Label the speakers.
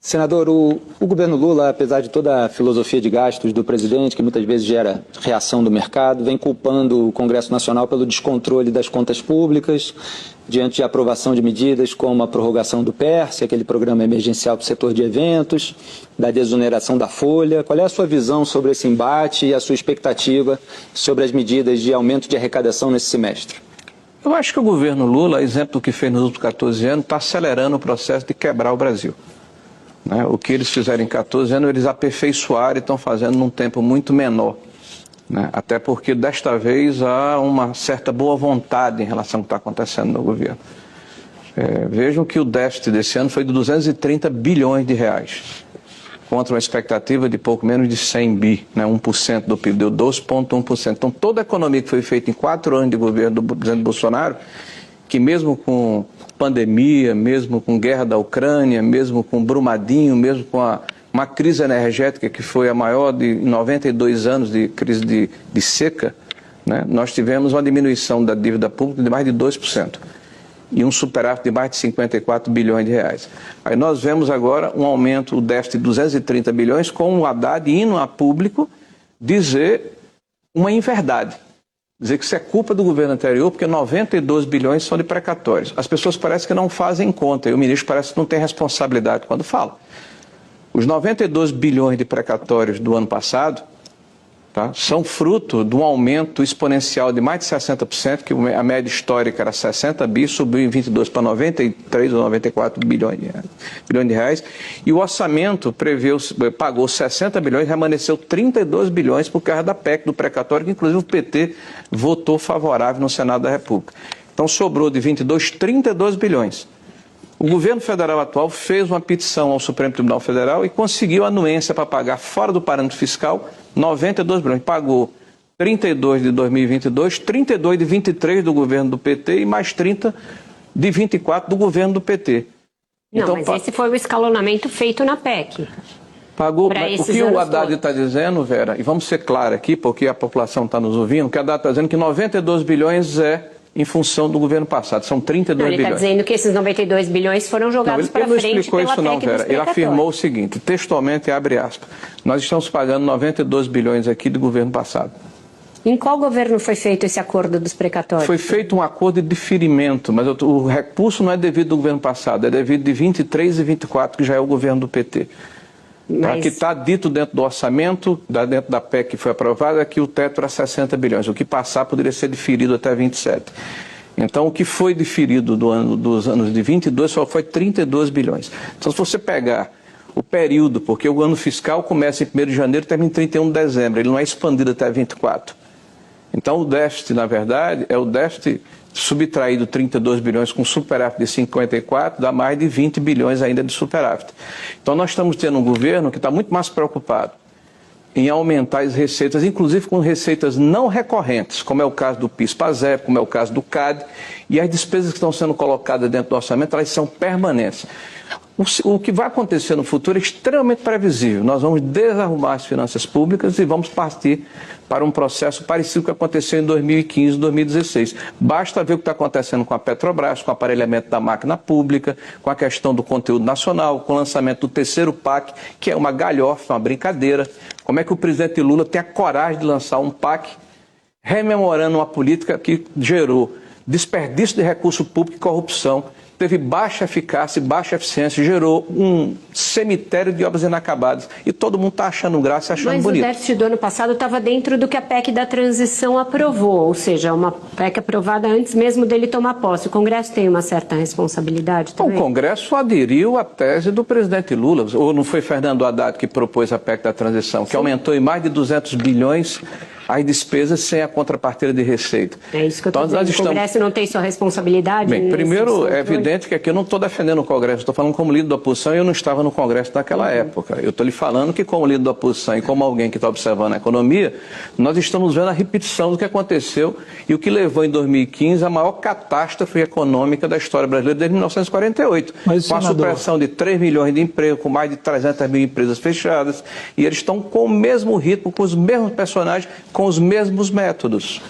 Speaker 1: Senador, o governo Lula, apesar de toda a filosofia de gastos do presidente, que muitas vezes gera reação do mercado, vem culpando o Congresso Nacional pelo descontrole das contas públicas, diante de aprovação de medidas como a prorrogação do PERSE, aquele programa emergencial para o setor de eventos, da desoneração da folha. Qual é a sua visão sobre esse embate e a sua expectativa sobre as medidas de aumento de arrecadação nesse semestre?
Speaker 2: Eu acho que o governo Lula, exemplo do que fez nos últimos 14 anos, está acelerando o processo de quebrar o Brasil. O que eles fizeram em 14 anos, eles aperfeiçoaram e estão fazendo num tempo muito menor. Até porque, desta vez, há uma certa boa vontade em relação ao que está acontecendo no governo. Vejam que o déficit desse ano foi de 230 bilhões de reais, contra uma expectativa de pouco menos de 100 bi, 1% do PIB, deu 12,1%. Então, toda a economia que foi feita em 4 anos de governo do presidente Bolsonaro, que mesmo com pandemia, mesmo com guerra da Ucrânia, mesmo com Brumadinho, mesmo com uma crise energética que foi a maior de 92 anos de crise de seca, nós tivemos uma diminuição da dívida pública de mais de 2% e um superávit de mais de 54 bilhões de reais. Aí nós vemos agora um aumento, o déficit de 230 bilhões, com o Haddad indo a público dizer uma inverdade. Dizer que isso é culpa do governo anterior, porque 92 bilhões são de precatórios. As pessoas parecem que não fazem conta, e o ministro parece que não tem responsabilidade quando fala. Os 92 bilhões de precatórios do ano passado são fruto de um aumento exponencial de mais de 60%, que a média histórica era 60 bi, subiu em 22 para 93 ou 94 bilhões de reais, e o orçamento pagou 60 bilhões, remanesceu 32 bilhões por causa da PEC do precatório, que inclusive o PT votou favorável no Senado da República. Então sobrou de 22, 32 bilhões. O governo federal atual fez uma petição ao Supremo Tribunal Federal e conseguiu a anuência para pagar fora do parâmetro fiscal 92 bilhões. Pagou 32 de 2022, 32 de 23 do governo do PT e mais 30 de 24 do governo do PT.
Speaker 3: Não, então, mas esse foi o escalonamento feito na PEC.
Speaker 2: Pagou. O que o Haddad está dizendo, Vera, e vamos ser claros aqui, porque a população está nos ouvindo, que o Haddad está dizendo que 92 bilhões é em função do governo passado, são 32 bilhões.
Speaker 3: Ele está dizendo que esses 92 bilhões foram jogados para frente.
Speaker 2: Ele não explicou isso não, Vera. Ele afirmou o seguinte, textualmente, abre aspas, nós estamos pagando 92 bilhões aqui do governo passado.
Speaker 3: Em qual governo foi feito esse acordo dos precatórios?
Speaker 2: Foi feito um acordo de deferimento, mas o recurso não é devido do governo passado, é devido de 23 e 24, que já é o governo do PT. Mas... que está dito dentro do orçamento, dentro da PEC que foi aprovada, que o teto era 60 bilhões. O que passar poderia ser diferido até 27. Então, o que foi diferido dos anos de 22 só foi 32 bilhões. Então, se você pegar o período, porque o ano fiscal começa em 1º de janeiro e termina em 31 de dezembro, ele não é expandido até 24. Então, o déficit, na verdade, é o déficit subtraído 32 bilhões com superávit de 54, dá mais de 20 bilhões ainda de superávit. Então nós estamos tendo um governo que está muito mais preocupado em aumentar as receitas, inclusive com receitas não recorrentes, como é o caso do PIS/PASEP, como é o caso do CAD, e as despesas que estão sendo colocadas dentro do orçamento, elas são permanentes. O que vai acontecer no futuro é extremamente previsível. Nós vamos desarrumar as finanças públicas e vamos partir para um processo parecido com o que aconteceu em 2015 e 2016. Basta ver o que está acontecendo com a Petrobras, com o aparelhamento da máquina pública, com a questão do conteúdo nacional, com o lançamento do terceiro PAC, que é uma galhofa, uma brincadeira. Como é que o presidente Lula tem a coragem de lançar um PAC rememorando uma política que gerou desperdício de recurso público e corrupção, teve baixa eficácia e baixa eficiência, gerou um cemitério de obras inacabadas. E todo mundo está achando graça e achando bonito.
Speaker 3: Mas o déficit do ano passado estava dentro do que a PEC da transição aprovou, ou seja, uma PEC aprovada antes mesmo dele tomar posse. O Congresso tem uma certa responsabilidade também?
Speaker 2: O Congresso aderiu à tese do presidente Lula. Ou não foi Fernando Haddad que propôs a PEC da transição, que aumentou em mais de 200 bilhões as despesas sem a contrapartida de receita.
Speaker 3: É isso que eu estou dizendo. O Congresso não tem sua responsabilidade?
Speaker 2: Bem, primeiro, é evidente que aqui eu não estou defendendo o Congresso, estou falando como líder da oposição e eu não estava no Congresso naquela época. Eu estou lhe falando que como líder da oposição e como alguém que está observando a economia, nós estamos vendo a repetição do que aconteceu e o que levou em 2015 a maior catástrofe econômica da história brasileira desde 1948. Com a supressão de 3 milhões de empregos, com mais de 300 mil empresas fechadas, e eles estão com o mesmo ritmo, com os mesmos personagens, com os mesmos métodos.